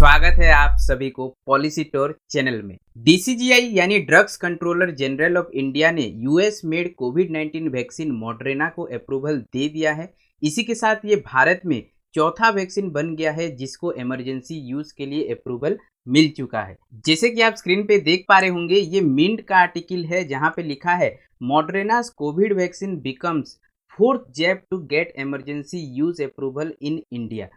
स्वागत है आप सभी को पॉलिसी टोर चैनल में। डीसीजीआई यानी drugs controller general of India ने यूएस मेड कोविड-19 वैक्सीन मॉडर्ना को अप्रूवल दे दिया है। इसी के साथ ये भारत में चौथा वैक्सीन बन गया है जिसको इमरजेंसी यूज के लिए अप्रूवल मिल चुका है। जैसे कि आप स्क्रीन पे देख पा रहे होंगे, ये मिंट का आर्टिकल है जहाँ पे लिखा है Moderna's covid vaccine becomes fourth jab to get emergency use approval in India.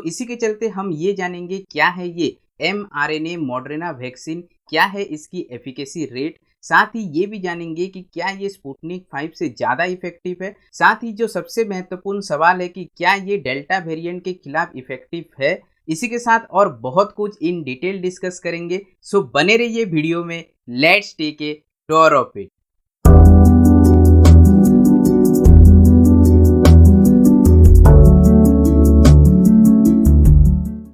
इसी के चलते हम ये जानेंगे क्या है ये mRNA मॉडर्ना वैक्सीन, क्या है इसकी एफिकेसी रेट, साथ ही ये भी जानेंगे कि क्या ये स्पुतनिक 5 से ज़्यादा इफेक्टिव है। साथ ही जो सबसे महत्वपूर्ण सवाल है कि क्या ये डेल्टा वेरिएंट के खिलाफ इफेक्टिव है। इसी के साथ और बहुत कुछ इन डिटेल डिस्कस करेंगे। बने रहिए वीडियो में। Let's take a tour of it.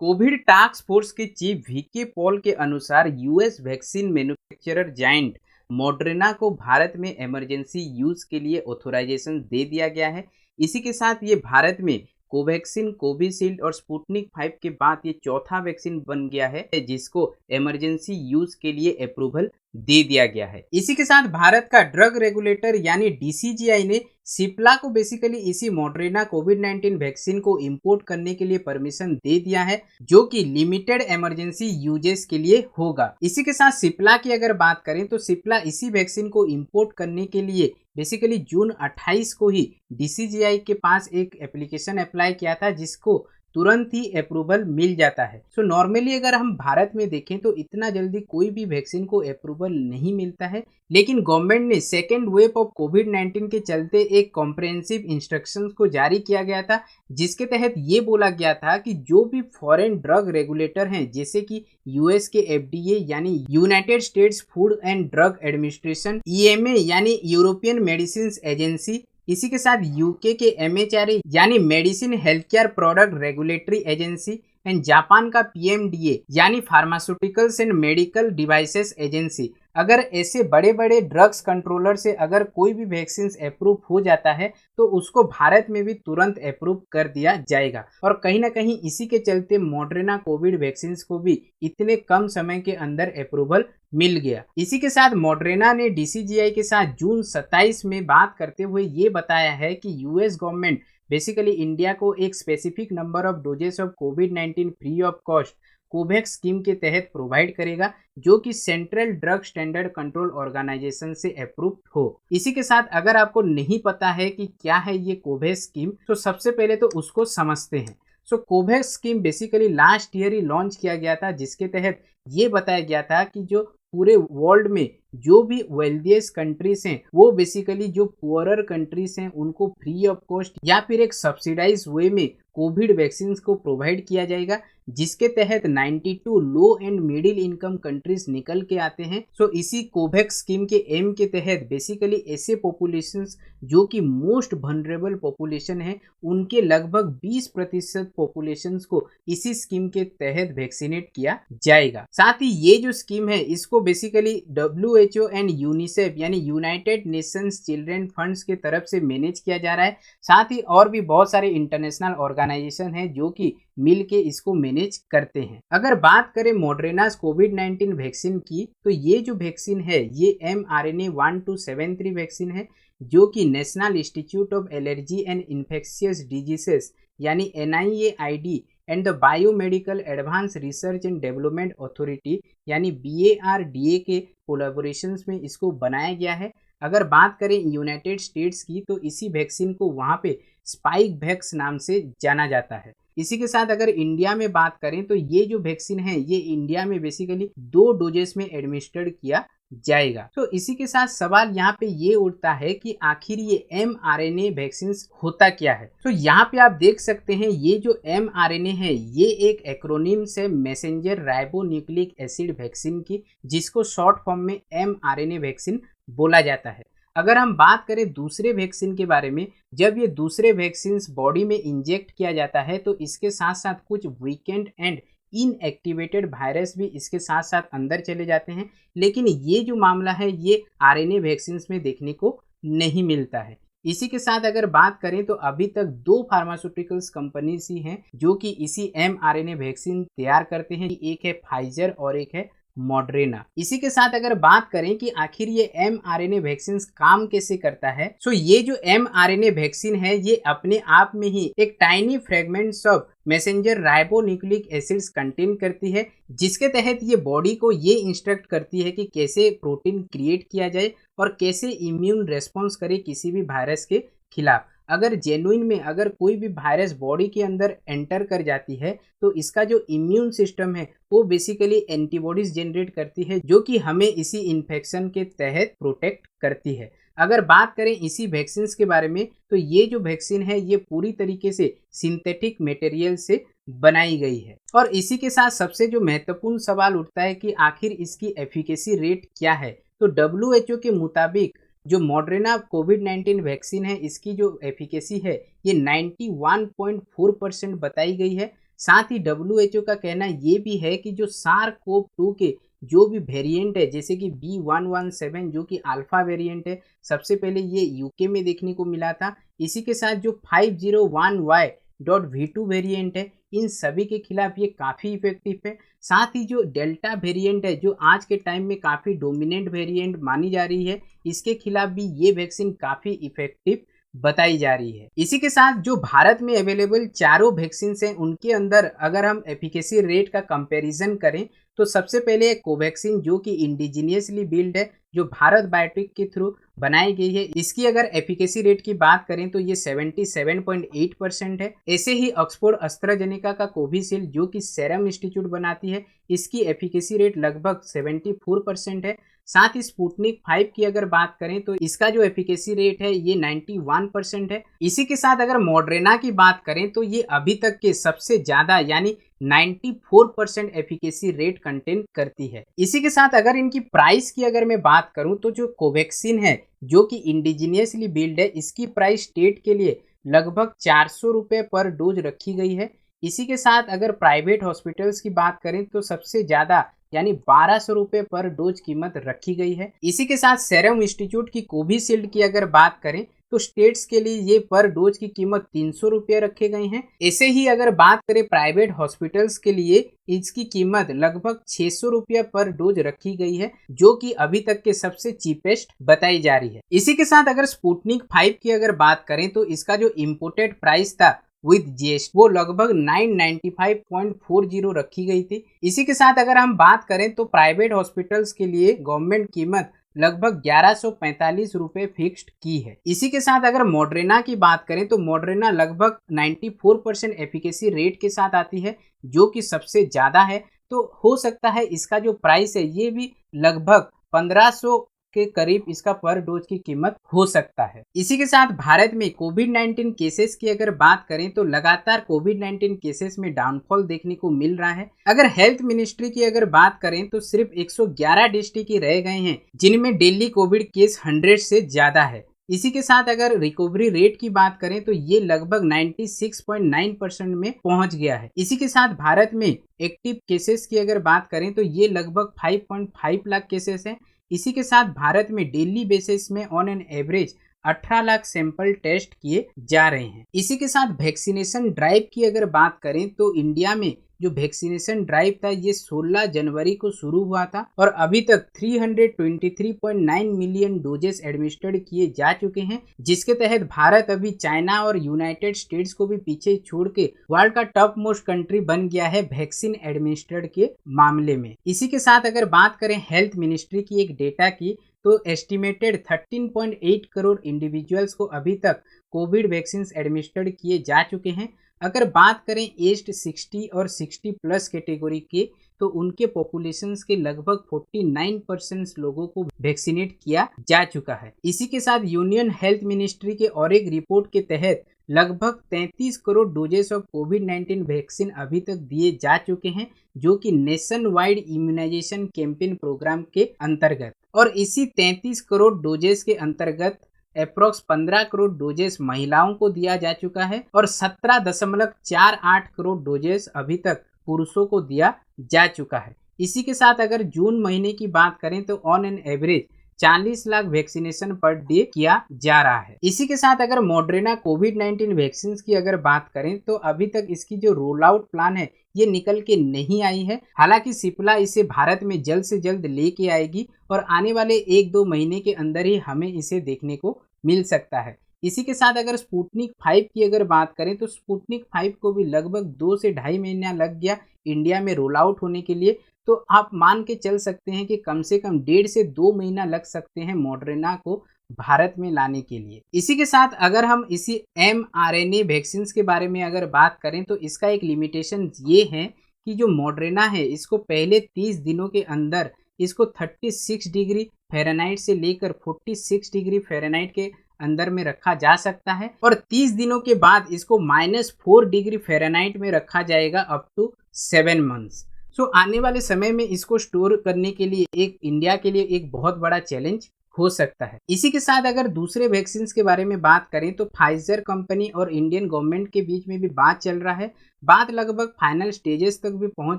Covid task force के चीफ वीके पॉल के अनुसार US vaccine manufacturer giant Moderna को भारत में इमरजेंसी यूज के लिए ऑथराइजेशन दे दिया गया है। इसी के साथ ये भारत में कोवैक्सीन, कोविशील्ड और स्पुतनिक 5 के बाद ये चौथा वैक्सीन बन गया है जिसको इमरजेंसी यूज के लिए अप्रूवल दे दिया गया है। इसी के साथ भारत का ड्रग रेगुलेटर यानी डीसीजीआई ने सिप्ला को बेसिकली इसी मॉडर्ना कोविड-19 वैक्सीन को इंपोर्ट करने के लिए परमिशन दे दिया है, जो कि लिमिटेड इमरजेंसी यूजेस के लिए होगा। इसी के साथ सिप्ला की अगर बात करें तो सिप्ला इसी वैक्सीन को इंपोर्ट करने के लिए बेसिकली जून 28 को ही डीसीजीआई के पास एक एप्लीकेशन अप्लाई किया था जिसको तुरंत ही अप्रूवल मिल जाता है। नॉर्मली अगर हम भारत में देखें तो इतना जल्दी कोई भी वैक्सीन को अप्रूवल नहीं मिलता है, लेकिन गवर्नमेंट ने सेकेंड वेव ऑफ कोविड-19 के चलते एक कॉम्प्रिहेंसिव इंस्ट्रक्शंस को जारी किया गया था, जिसके तहत ये बोला गया था कि जो भी फॉरेन ड्रग रेगुलेटर हैं जैसे कि यूएस के एफडीए यानी United states food and drug administration, EMA यानी यूरोपियन मेडिसिन एजेंसी, इसी के साथ यूके के एमएचआरए यानी medicine health care product regulatory agency and Japan का पीएमडीए यानी pharmaceuticals and medical devices agency, अगर ऐसे बड़े बड़े ड्रग्स कंट्रोलर से अगर कोई भी वैक्सीन अप्रूव हो जाता है तो उसको भारत में भी तुरंत अप्रूव कर दिया जाएगा। और कहीं ना कहीं इसी के चलते मॉडर्ना कोविड वैक्सीन को भी इतने कम समय के अंदर अप्रूवल मिल गया। इसी के साथ मॉडर्ना ने डीसीजीआई के साथ जून 27 में बात करते हुए ये बताया है कि यूएस गवर्नमेंट बेसिकली इंडिया को एक specific number of doses of कोविड-19 free of cost Covax scheme के तहत प्रोवाइड करेगा, जो कि central drug standard control organisation से अप्रूव हो। इसी के साथ अगर आपको नहीं पता है कि क्या है ये कोवैक्स स्कीम, तो सबसे पहले तो उसको समझते हैं। COVAX scheme basically last year ही लॉन्च किया गया था, जिसके तहत ये बताया गया था कि जो पूरे वर्ल्ड में जो भी वेल्थिएस्ट कंट्रीज हैं वो बेसिकली जो पुअरर कंट्रीज हैं उनको फ्री ऑफ कॉस्ट या फिर एक सब्सिडाइज वे में कोविड वैक्सीन को प्रोवाइड किया जाएगा, जिसके तहत 92 लो एंड मिडिल इनकम कंट्रीज निकल के आते हैं। इसी कोवैक्स स्कीम के एम के तहत बेसिकली ऐसे पॉपुलेशंस जो कि मोस्ट वनरेबल पॉपुलेशन है उनके लगभग 20% पॉपुलेशंस को इसी स्कीम के तहत वैक्सीनेट किया जाएगा। साथ ही ये जो स्कीम है इसको बेसिकली WHO एंड यूनिसेफ यानी यूनाइटेड नेशंस चिल्ड्रन फंड्स के तरफ से मैनेज किया जा रहा है। साथ ही और भी बहुत सारे इंटरनेशनल ऑर्गेनाइजेशन हैं जो कि मिल के इसको मैनेज करते हैं। अगर बात करें मॉडर्ना's कोविड-19 वैक्सीन की, तो ये जो वैक्सीन है ये mRNA 1273 वैक्सीन है, जो कि national institute of allergy and infectious diseases यानी NIAID and the biomedical advance research and development authority यानी BARDA के कोलैबोरेशंस में इसको बनाया गया है। अगर बात करें यूनाइटेड स्टेट्स की, तो इसी वैक्सीन को वहाँ पे स्पाइक वैक्स नाम से जाना जाता है। इसी के साथ अगर इंडिया में बात करें तो ये जो वैक्सीन है ये इंडिया में बेसिकली 2 डोजेस में एडमिनिस्टर्ड किया जाएगा। इसी के साथ सवाल यहाँ पे ये उठता है कि आखिर ये mRNA वैक्सीन होता क्या है। यहाँ पे आप देख सकते हैं ये जो mRNA है ये एक एक्रोनिम से मैसेंजर राइबोन्यूक्लिक एसिड वैक्सीन की, जिसको शॉर्ट फॉर्म में mRNA वैक्सीन बोला जाता है। अगर हम बात करें दूसरे वैक्सीन के बारे में, जब ये दूसरे वैक्सीन बॉडी में इंजेक्ट किया जाता है तो इसके साथ साथ कुछ वीकेंड एंड इनएक्टिवेटेड वायरस भी इसके साथ साथ अंदर चले जाते हैं, लेकिन ये जो मामला है ये आरएनए वैक्सीन में देखने को नहीं मिलता है। इसी के साथ अगर बात करें तो अभी तक 2 फार्मास्यूटिकल्स कंपनीज ही हैं जो कि इसी mRNA वैक्सीन तैयार करते हैं। एक है फाइजर और एक है मॉडर्ना। इसी के साथ अगर बात करें कि आखिर ये mRNA वैक्सीन काम कैसे करता है, तो ये जो mRNA वैक्सीन है ये अपने आप में ही एक tiny fragments of messenger ribonucleic acids contain करती है, जिसके तहत ये बॉडी को ये इंस्ट्रक्ट करती है कि कैसे प्रोटीन क्रिएट किया जाए और कैसे इम्यून रेस्पॉन्स करे किसी भी वायरस के खिलाफ। अगर जेन्युइन में अगर कोई भी वायरस बॉडी के अंदर एंटर कर जाती है तो इसका जो इम्यून सिस्टम है वो बेसिकली एंटीबॉडीज जनरेट करती है जो कि हमें इसी इन्फेक्शन के तहत प्रोटेक्ट करती है। अगर बात करें इसी वैक्सीन के बारे में तो ये जो वैक्सीन है ये पूरी तरीके से सिंथेटिक मटेरियल से बनाई गई है। और इसी के साथ सबसे जो महत्वपूर्ण सवाल उठता है कि आखिर इसकी एफिकेसी रेट क्या है, तो WHO के मुताबिक जो मॉडर्ना कोविड-19 वैक्सीन है इसकी जो एफिकेसी है ये 91.4% बताई गई है। साथ ही WHO का कहना ये भी है कि जो SARS-CoV-2 के जो भी वेरिएंट है जैसे कि B117 जो कि अल्फा वेरिएंट है, सबसे पहले ये यूके में देखने को मिला था। इसी के साथ जो 501Y.V2 वेरिएंट है इन सभी के खिलाफ ये काफ़ी इफेक्टिव है। साथ ही जो डेल्टा वेरिएंट है जो आज के टाइम में काफ़ी डोमिनेंट वेरिएंट मानी जा रही है, इसके खिलाफ भी ये वैक्सीन काफ़ी इफेक्टिव बताई जा रही है। इसी के साथ जो भारत में अवेलेबल चारों वैक्सीन हैं उनके अंदर अगर हम एफिकेसी रेट का कंपैरिजन करें तो सबसे पहले कोवैक्सीन जो कि इंडिजीनियसली बिल्ड है जो भारत बायोटेक के थ्रू बनाई गई है, इसकी अगर एफिकेसी रेट की बात करें तो ये 77.8% है। ऐसे ही ऑक्सफोर्ड एस्ट्राजेनेका का कोविशील्ड जो कि सेरम इंस्टीट्यूट बनाती है, इसकी एफिकेसी रेट लगभग 74% है। साथ ही स्पुतनिक 5 की अगर बात करें तो इसका जो एफिकेसी रेट है ये 91% है। इसी के साथ अगर मॉडर्ना की बात करें तो ये अभी तक के सबसे ज्यादा यानी 94% एफिकेसी रेट कंटेन करती है। इसी के साथ अगर इनकी प्राइस की अगर मैं बात करूं तो जो कोवैक्सीन है जो कि इंडिजीनियसली बिल्ड है, इसकी प्राइस स्टेट के लिए लगभग 400 रुपये पर डोज रखी गई है। इसी के साथ अगर प्राइवेट हॉस्पिटल्स की बात करें तो सबसे ज्यादा यानी 1200 रुपये पर डोज कीमत रखी गई है। इसी के साथ सेरम इंस्टीट्यूट की कोविशील्ड की अगर बात करें तो स्टेट्स के लिए ये पर डोज की कीमत 300 रुपये रखे गए हैं। ऐसे ही अगर बात करें प्राइवेट हॉस्पिटल्स के लिए इसकी कीमत लगभग 600 रुपये पर डोज रखी गई है जो कि अभी तक के सबसे चीपेस्ट बताई जा रही है। इसी के साथ अगर स्पुतनिक 5 की अगर बात करें तो इसका जो इम्पोर्टेड प्राइस था विद जीएसटी वो लगभग 995.40 रखी गई थी। इसी के साथ अगर हम बात करें तो प्राइवेट हॉस्पिटल्स के लिए गवर्नमेंट कीमत लगभग 1145 रुपये फिक्स्ड की है। इसी के साथ अगर मॉडर्ना की बात करें तो मॉडर्ना लगभग 94% एफिकेसी रेट के साथ आती है जो कि सबसे ज़्यादा है। तो हो सकता है इसका जो प्राइस है ये भी लगभग 1500 के करीब इसका पर डोज की कीमत हो सकता है। इसी के साथ भारत में कोविड-19 केसेस की अगर बात करें तो लगातार कोविड-19 केसेस में डाउनफॉल देखने को मिल रहा है। अगर हेल्थ मिनिस्ट्री की अगर बात करें तो सिर्फ 111 डिस्ट्रिक्ट ही रह गए हैं जिनमें डेली कोविड केस 100 से ज्यादा है। इसी के साथ अगर रिकवरी रेट की बात करें तो ये लगभग 96.9% में पहुंच गया है। इसी के साथ भारत में एक्टिव केसेस की अगर बात करें तो ये लगभग 5.5 लाख केसेस हैं। इसी के साथ भारत में डेली बेसिस में on an average 18 lakh sample test किए जा रहे हैं। इसी के साथ वैक्सीनेशन ड्राइव की अगर बात करें तो इंडिया में जो वैक्सीनेशन ड्राइव था ये 16 जनवरी को शुरू हुआ था और अभी तक 323.9 मिलियन डोजेस एडमिनिस्ट्रेड किए जा चुके हैं, जिसके तहत भारत अभी चाइना और यूनाइटेड स्टेट्स को भी पीछे छोड़ के वर्ल्ड का टॉप मोस्ट कंट्री बन गया है वैक्सीन एडमिनिस्ट्रेड के मामले में। इसी के साथ अगर बात करें हेल्थ मिनिस्ट्री की एक डेटा की तो एस्टिमेटेड 13.8 करोड़ इंडिविजुअल्स को अभी तक कोविड वैक्सीन एडमिनिस्ट्रेड किए जा चुके हैं। अगर बात करें एज्ड 60 और 60 प्लस कैटेगरी के तो उनके पॉपुलेशंस के लगभग 49% लोगों को वैक्सीनेट किया जा चुका है। इसी के साथ यूनियन हेल्थ मिनिस्ट्री के और एक रिपोर्ट के तहत लगभग 33 करोड़ डोजेस ऑफ कोविड-19 वैक्सीन अभी तक दिए जा चुके हैं जो कि nationwide immunisation campaign programme के अंतर्गत, और इसी 33 करोड़ डोजेस के अंतर्गत अप्रोक्स 15 करोड़ डोजेस महिलाओं को दिया जा चुका है और 17.48 करोड़ डोजेस अभी तक पुरुषों को दिया जा चुका है। इसी के साथ अगर जून महीने की बात करें तो on an average 40 lakh vaccination per day किया जा रहा है। इसी के साथ अगर मॉडर्ना कोविड-19 वैक्सीन की अगर बात करें तो अभी तक इसकी जो रोल आउट प्लान है ये निकल के नहीं आई है। हालांकि सिप्ला इसे भारत में जल्द से जल्द लेके आएगी और आने वाले 1-2 महीने के अंदर ही हमें इसे देखने को मिल सकता है। इसी के साथ अगर स्पुतनिक 5 की अगर बात करें तो स्पुतनिक 5 को भी लगभग 2 से ढाई महीना लग गया इंडिया में रोल आउट होने के लिए। तो आप मान के चल सकते हैं कि कम से कम 1.5 से 2 महीना लग सकते हैं मॉडर्ना को भारत में लाने के लिए। इसी के साथ अगर हम इसी mRNA वैक्सीन के बारे में अगर बात करें तो इसका एक लिमिटेशन ये है कि जो मॉडर्ना है इसको पहले 30 दिनों के अंदर इसको 36 डिग्री फ़ारेनहाइट से लेकर 46 डिग्री फ़ारेनहाइट के अंदर में रखा जा सकता है और 30 दिनों के बाद इसको -4 डिग्री फ़ारेनहाइट में रखा जाएगा अप टू 7 मंथ्स। सो आने वाले समय में इसको स्टोर करने के लिए एक इंडिया के लिए एक बहुत बड़ा चैलेंज हो सकता है। इसी के साथ अगर दूसरे वैक्सीन के बारे में बात करें तो फाइजर कंपनी और इंडियन गवर्नमेंट के बीच में भी बात चल रहा है। बात लगभग फाइनल स्टेजेस तक भी पहुंच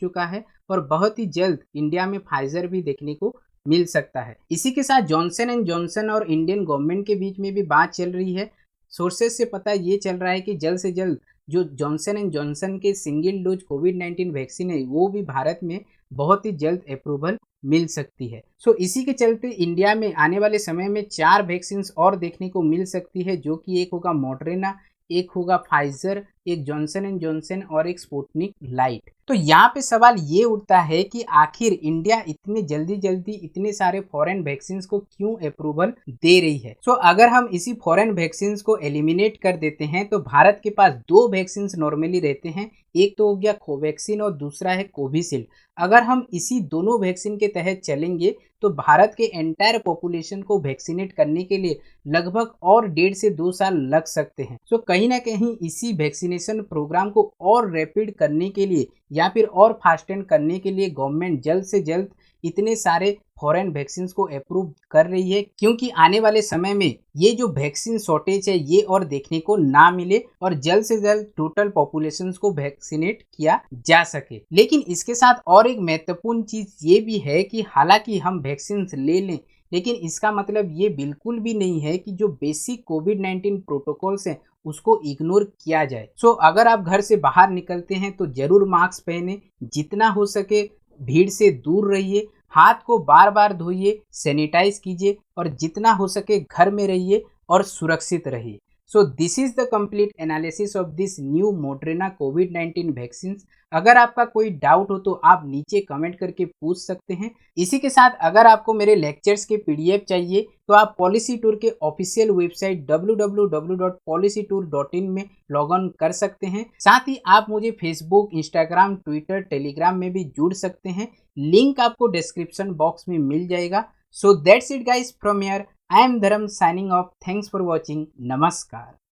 चुका है और बहुत ही जल्द इंडिया में फाइजर भी देखने को मिल सकता है। इसी के साथ जॉनसन एंड जॉनसन और इंडियन गवर्नमेंट के बीच में भी बात चल रही है। सोर्सेस से पता ये चल रहा है कि जल्द से जल्द जो जॉनसन एंड जॉनसन के सिंगल डोज कोविड-19 वैक्सीन है वो भी भारत में बहुत ही जल्द अप्रूवल मिल सकती है। सो इसी के चलते इंडिया में आने वाले समय में 4 वैक्सीन और देखने को मिल सकती है, जो कि एक होगा मॉडर्ना, एक होगा फाइजर, एक जॉनसन एंड जॉनसन और एक स्पुतनिक लाइट। तो यहाँ पे सवाल ये उठता है कि आखिर इंडिया इतने जल्दी इतने सारे फॉरेन वैक्सीन को क्यों अप्रूवल दे रही है। सो अगर हम इसी फॉरेन वैक्सीन को एलिमिनेट कर देते हैं तो भारत के पास 2 वैक्सीन नॉर्मली रहते हैं, एक तो हो गया कोवैक्सीन और दूसरा है कोविशील्ड। अगर हम इसी दोनों वैक्सीन के तहत चलेंगे तो भारत के एंटायर पॉपुलेशन को वैक्सीनेट करने के लिए लगभग और 1.5 से 2 साल लग सकते हैं। सो कहीं ना कहीं इसी वैक्सीनेशन प्रोग्राम को और रैपिड करने के लिए या फिर और फास्टेंड करने के लिए गवर्नमेंट जल्द से जल्द इतने सारे फॉरेन वैक्सीन को अप्रूव कर रही है, क्योंकि आने वाले समय में ये जो वैक्सीन शॉर्टेज है ये और देखने को ना मिले और जल्द से जल्द टोटल पॉपुलेशन को वैक्सीनेट किया जा सके। लेकिन इसके साथ और एक महत्वपूर्ण चीज ये भी है कि हालांकि हम वैक्सीन ले लें, लेकिन इसका मतलब ये बिल्कुल भी नहीं है कि जो बेसिक कोविड-19 प्रोटोकॉल्स हैं उसको इग्नोर किया जाए। सो अगर आप घर से बाहर निकलते हैं तो जरूर मास्क पहने, जितना हो सके भीड़ से दूर रहिए, हाथ को बार बार धोइए, सैनिटाइज कीजिए और जितना हो सके घर में रहिए और सुरक्षित रहिए। So this is the complete analysis of this new Moderna covid vaccine. अगर आपका कोई डाउट हो तो आप नीचे कमेंट करके पूछ सकते हैं। इसी के साथ अगर आपको मेरे लेक्चर्स के पीडीएफ चाहिए तो आप पॉलिसी टूर के ऑफिशियल वेबसाइट www.policytour.in में लॉग ऑन कर सकते हैं। साथ ही आप मुझे फेसबुक, इंस्टाग्राम, ट्विटर, टेलीग्राम में भी जुड़ सकते हैं। लिंक आपको डिस्क्रिप्शन बॉक्स में मिल जाएगा। So that's it guys from here. I am Dharam signing off. Thanks for watching. Namaskar.